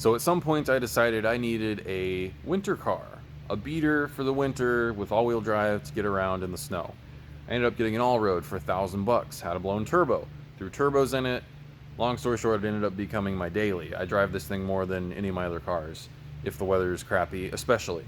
So at some point I decided I needed a winter car, a beater for the winter with all-wheel drive to get around in the snow. I ended up getting an Allroad for $1,000, had a blown turbo, threw turbos in it. Long story short, it ended up becoming my daily. I drive this thing more than any of my other cars, if the weather is crappy, especially.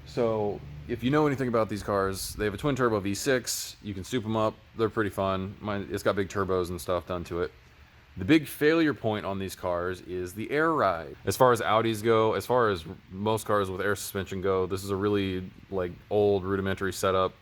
So if you know anything about these cars, they have a twin turbo V6. You can soup them up. They're pretty fun. It's got big turbos and stuff done to it. The big failure point on these cars is the air ride. As far as Audis go, as far as most cars with air suspension go, this is a really old rudimentary setup.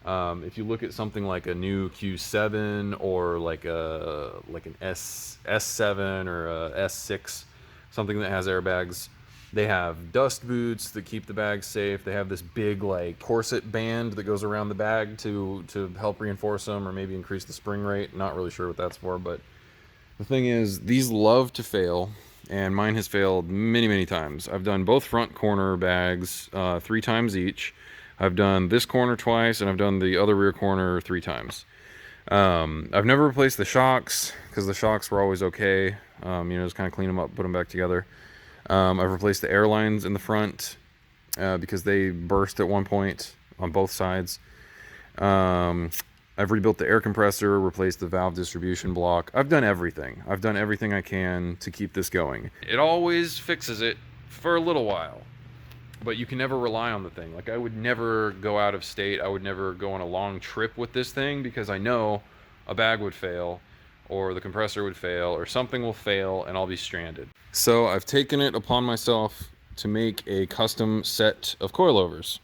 If you look at something like a new Q7 or like an S7 or a S6, something that has airbags, they have dust boots that keep the bag safe. They have this big corset band that goes around the bag to help reinforce them or maybe increase the spring rate. Not really sure what that's for, but the thing is, these love to fail, and mine has failed many, many times. I've done both front corner bags 3 times each. I've done this corner twice, and I've done the other rear corner 3 times. I've never replaced the shocks, because the shocks were always okay. Just kind of clean them up, put them back together. I've replaced the airlines in the front because they burst at one point on both sides. I've rebuilt the air compressor, replaced the valve distribution block. I've done everything. I've done everything I can to keep this going. It always fixes it for a little while, but you can never rely on the thing. I would never go out of state. I would never go on a long trip with this thing because I know a bag would fail or the compressor would fail or something will fail and I'll be stranded. So I've taken it upon myself to make a custom set of coilovers.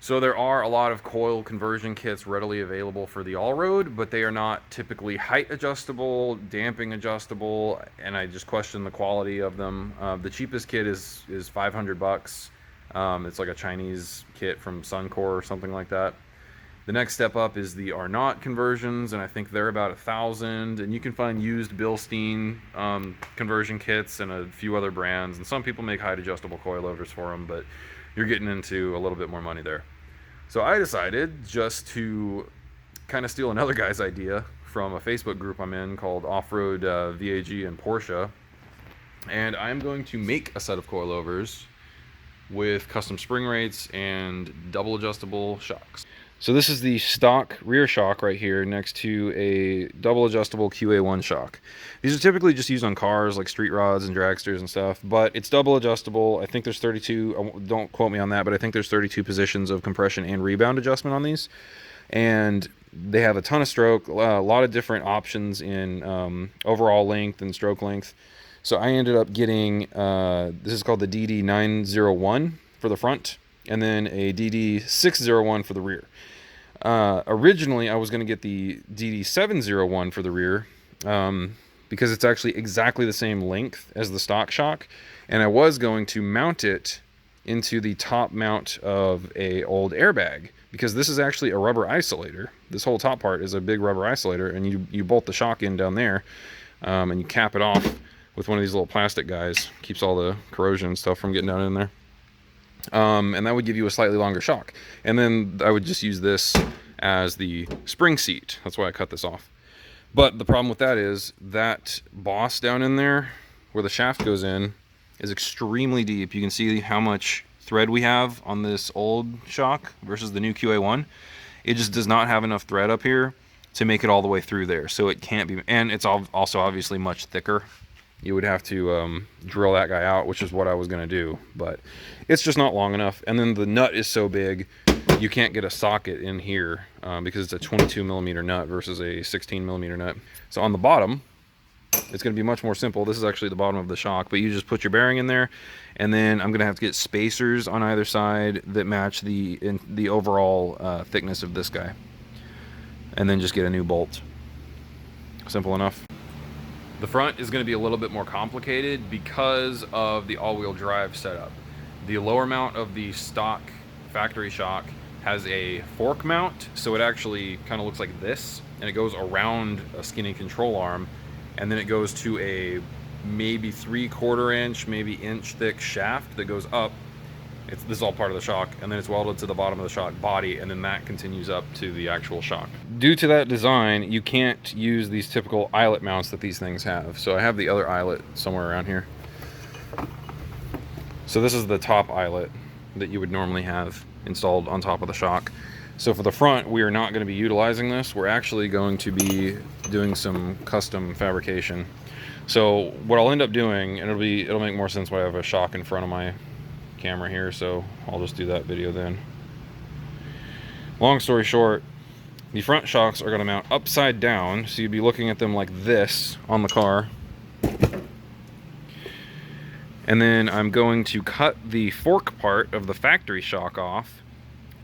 So there are a lot of coil conversion kits readily available for the Allroad, but they are not typically height adjustable, damping adjustable, and I just question the quality of them. The cheapest kit is $500. It's like a Chinese kit from Suncor or something like that. The next step up is the are not conversions, and I think they're about $1,000. And you can find used Bilstein conversion kits and a few other brands, and some people make height adjustable coilovers for them, but you're getting into a little bit more money there. So I decided just to kind of steal another guy's idea from a Facebook group I'm in called Off-Road VAG and Porsche. And I'm going to make a set of coilovers with custom spring rates and double adjustable shocks. So this is the stock rear shock right here next to a double adjustable QA1 shock. These are typically just used on cars like street rods and dragsters and stuff, but it's double adjustable. I think there's 32, don't quote me on that, but I think there's 32 positions of compression and rebound adjustment on these. And they have a ton of stroke, a lot of different options in overall length and stroke length. So I ended up getting, this is called the DD901 for the front, and then a DD601 for the rear. Originally, I was going to get the DD701 for the rear because it's actually exactly the same length as the stock shock, and I was going to mount it into the top mount of a old airbag because this is actually a rubber isolator. This whole top part is a big rubber isolator, and you bolt the shock in down there, and you cap it off with one of these little plastic guys. Keeps all the corrosion and stuff from getting down in there. And that would give you a slightly longer shock. And then I would just use this as the spring seat. That's why I cut this off. But the problem with that is that boss down in there where the shaft goes in is extremely deep. You can see how much thread we have on this old shock versus the new QA1. It just does not have enough thread up here to make it all the way through there. So it can't be, and it's also obviously much thicker. You would have to drill that guy out, which is what I was going to do, but it's just not long enough. And then the nut is so big, you can't get a socket in here because it's a 22 millimeter nut versus a 16 millimeter nut. So on the bottom, it's going to be much more simple. This is actually the bottom of the shock, but you just put your bearing in there, and then I'm going to have to get spacers on either side that match the overall thickness of this guy, and then just get a new bolt. Simple enough. The front is going to be a little bit more complicated because of the all-wheel drive setup. The lower mount of the stock factory shock has a fork mount, so it actually kind of looks like this, and it goes around a skinny control arm, and then it goes to a maybe 3/4 inch, maybe inch thick shaft that goes up. This is all part of the shock, and then it's welded to the bottom of the shock body, and then that continues up to the actual shock. Due to that design, you can't use these typical eyelet mounts that these things have. So I have the other eyelet somewhere around here. So this is the top eyelet that you would normally have installed on top of the shock. So for the front, we are not going to be utilizing this. We're actually going to be doing some custom fabrication. So what I'll end up doing, and it'll make more sense when I have a shock in front of my camera here, so I'll just do that video then. Long story short, the front shocks are going to mount upside down, so you'd be looking at them like this on the car. And then I'm going to cut the fork part of the factory shock off,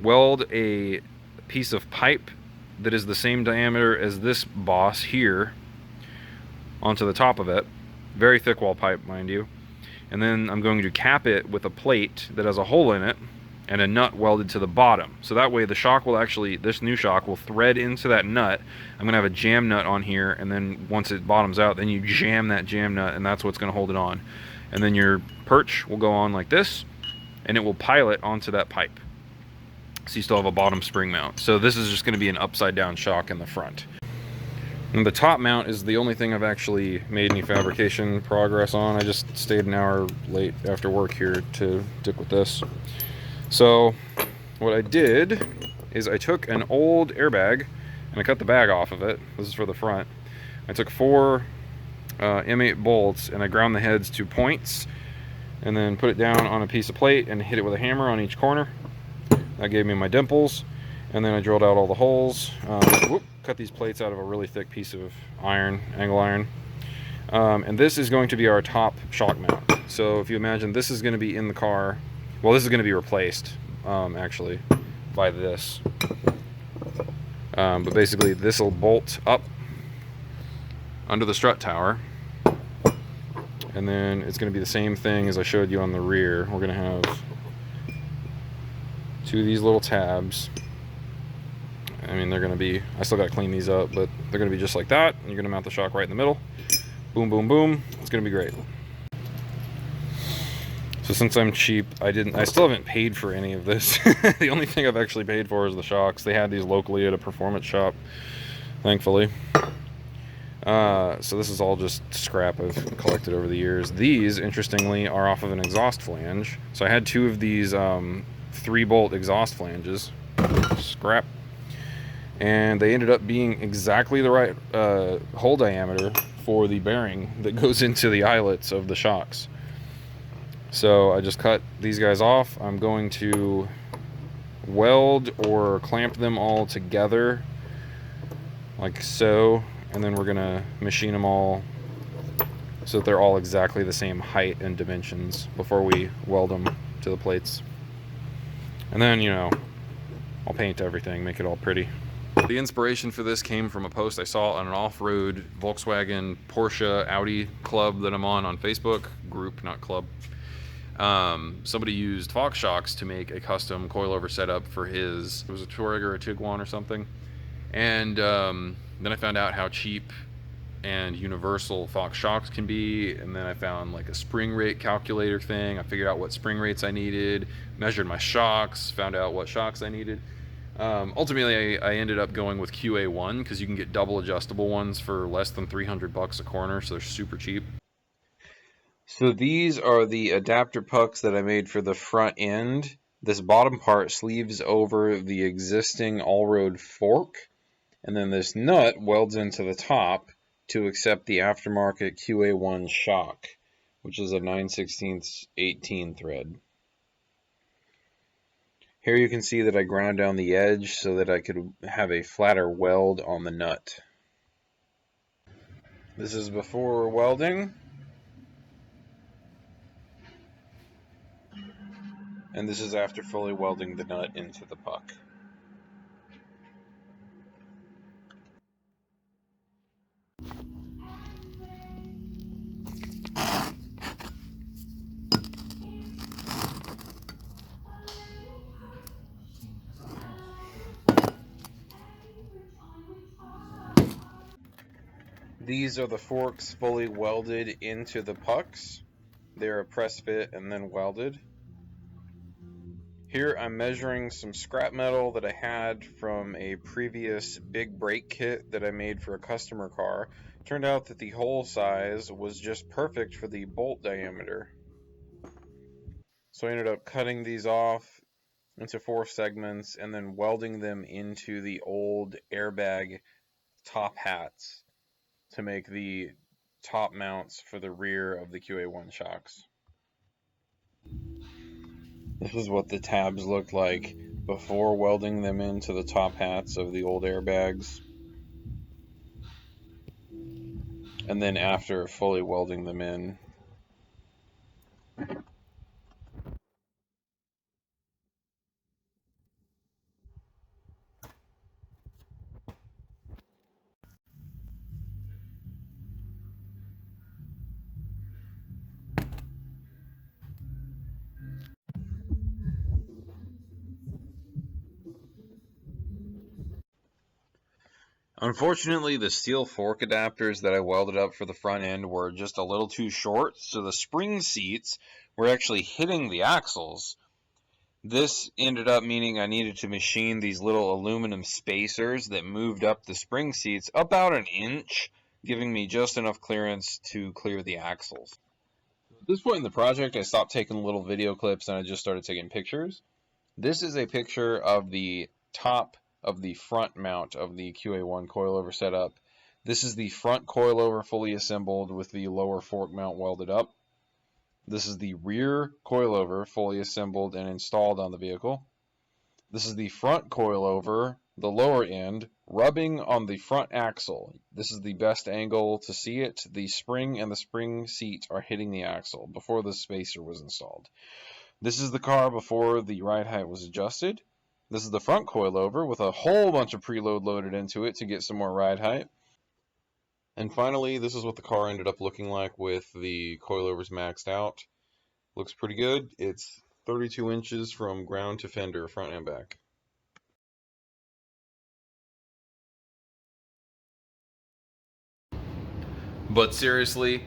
weld a piece of pipe that is the same diameter as this boss here onto the top of it. Very thick wall pipe, mind you. And then I'm going to cap it with a plate that has a hole in it and a nut welded to the bottom. So that way the shock will actually, this new shock will thread into that nut. I'm gonna have a jam nut on here, and then once it bottoms out, then you jam that jam nut, and that's what's gonna hold it on. And then your perch will go on like this, and it will pilot onto that pipe. So you still have a bottom spring mount. So this is just gonna be an upside down shock in the front. And the top mount is the only thing I've actually made any fabrication progress on. I just stayed an hour late after work here to stick with this. So what I did is I took an old airbag and I cut the bag off of it. This is for the front. I took 4 M8 bolts and I ground the heads to points and then put it down on a piece of plate and hit it with a hammer on each corner. That gave me my dimples, and then I drilled out all the holes. Cut these plates out of a really thick piece of iron, angle iron. And this is going to be our top shock mount. So if you imagine, this is going to be in the car. Well, this is going to be replaced, actually, by this. But basically, this will bolt up under the strut tower. And then it's going to be the same thing as I showed you on the rear. We're going to have 2 of these little tabs. I mean, they're going to be, I still got to clean these up, but they're going to be just like that. And you're going to mount the shock right in the middle. Boom, boom, boom. It's going to be great. So since I'm cheap, I still haven't paid for any of this. The only thing I've actually paid for is the shocks. They had these locally at a performance shop, thankfully. So this is all just scrap I've collected over the years. These, interestingly, are off of an exhaust flange. So I had 2 of these 3-bolt exhaust flanges. Scrap. And they ended up being exactly the right hole diameter for the bearing that goes into the eyelets of the shocks. So I just cut these guys off. I'm going to weld or clamp them all together like so, and then we're gonna machine them all so that they're all exactly the same height and dimensions before we weld them to the plates. And then, you know, I'll paint everything, make it all pretty. The inspiration for this came from a post I saw on an off-road Volkswagen, Porsche, Audi club that I'm on Facebook. Group, not club. Somebody used Fox shocks to make a custom coilover setup for his, it was a Touareg or a Tiguan or something. And then I found out how cheap and universal Fox shocks can be, and then I found like a spring rate calculator thing. I figured out what spring rates I needed, measured my shocks, found out what shocks I needed. Ultimately, I ended up going with QA1 because you can get double adjustable ones for less than $300 a corner, so they're super cheap. So these are the adapter pucks that I made for the front end. This bottom part sleeves over the existing allroad fork, and then this nut welds into the top to accept the aftermarket QA1 shock, which is a 9/16 18 thread. Here you can see that I ground down the edge so that I could have a flatter weld on the nut. This is before welding. And this is after fully welding the nut into the puck. These are the forks fully welded into the pucks. They're a press fit and then welded. Here I'm measuring some scrap metal that I had from a previous big brake kit that I made for a customer car. Turned out that the hole size was just perfect for the bolt diameter. So I ended up cutting these off into 4 segments and then welding them into the old airbag top hats to make the top mounts for the rear of the QA1 shocks. This is what the tabs looked like before welding them into the top hats of the old airbags, and then after fully welding them in. Unfortunately, the steel fork adapters that I welded up for the front end were just a little too short, so the spring seats were actually hitting the axles. This ended up meaning I needed to machine these little aluminum spacers that moved up the spring seats about an inch, giving me just enough clearance to clear the axles. At this point in the project, I stopped taking little video clips and I just started taking pictures. This is a picture of the top of the front mount of the QA1 coilover setup. This is the front coilover fully assembled with the lower fork mount welded up. This is the rear coilover fully assembled and installed on the vehicle. This is the front coilover, the lower end, rubbing on the front axle. This is the best angle to see it. The spring and the spring seat are hitting the axle before the spacer was installed. This is the car before the ride height was adjusted. This is the front coilover with a whole bunch of preload loaded into it to get some more ride height. And finally, this is what the car ended up looking like with the coilovers maxed out. Looks pretty good. It's 32 inches from ground to fender, front and back. But seriously,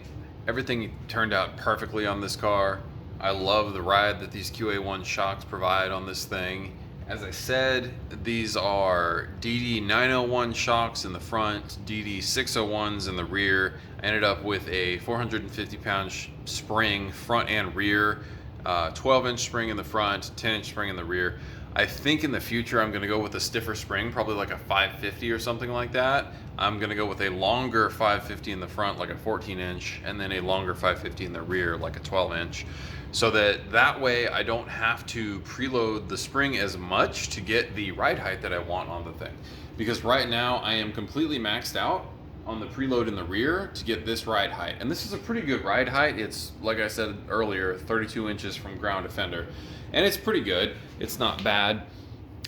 everything turned out perfectly on this car. I love the ride that these QA1 shocks provide on this thing. As I said, these are DD901 shocks in the front, DD601s in the rear. I ended up with a 450-pound spring, front and rear, 12-inch spring in the front, 10-inch spring in the rear. I think in the future I'm going to go with a stiffer spring, probably like a 550 or something like that. I'm going to go with a longer 550 in the front, like a 14-inch, and then a longer 550 in the rear, like a 12-inch. So that way I don't have to preload the spring as much to get the ride height that I want on the thing. Because right now I am completely maxed out on the preload in the rear to get this ride height. And this is a pretty good ride height. It's, like I said earlier, 32 inches from ground to fender. And it's pretty good. It's not bad.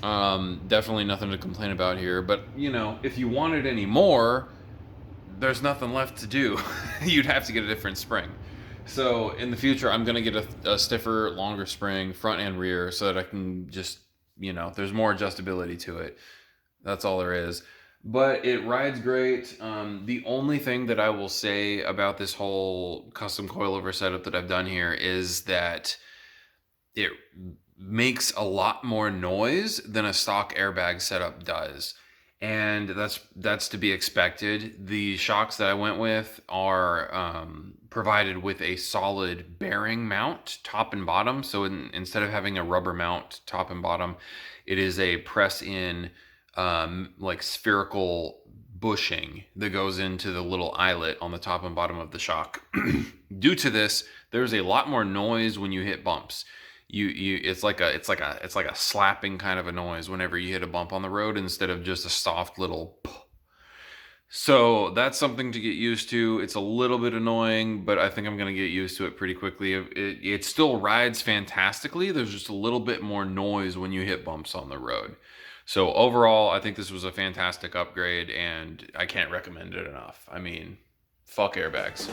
Definitely nothing to complain about here. But, you know, if you wanted any more, there's nothing left to do. You'd have to get a different spring. So in the future, I'm going to get a stiffer, longer spring, front and rear, so that I can just, you know, there's more adjustability to it. That's all there is. But it rides great. The only thing that I will say about this whole custom coilover setup that I've done here is that it makes a lot more noise than a stock airbag setup does. And that's to be expected. The shocks that I went with are provided with a solid bearing mount, top and bottom. So instead of having a rubber mount, top and bottom, it is a press-in, like spherical bushing that goes into the little eyelet on the top and bottom of the shock. Due to this, there's a lot more noise when you hit bumps. It's like a slapping kind of a noise whenever you hit a bump on the road instead of just a soft little. So that's something to get used to. It's a little bit annoying, but I think I'm going to get used to it pretty quickly. It still rides fantastically. There's just a little bit more noise when you hit bumps on the road. So overall, I think this was a fantastic upgrade, and I can't recommend it enough. I mean, fuck airbags.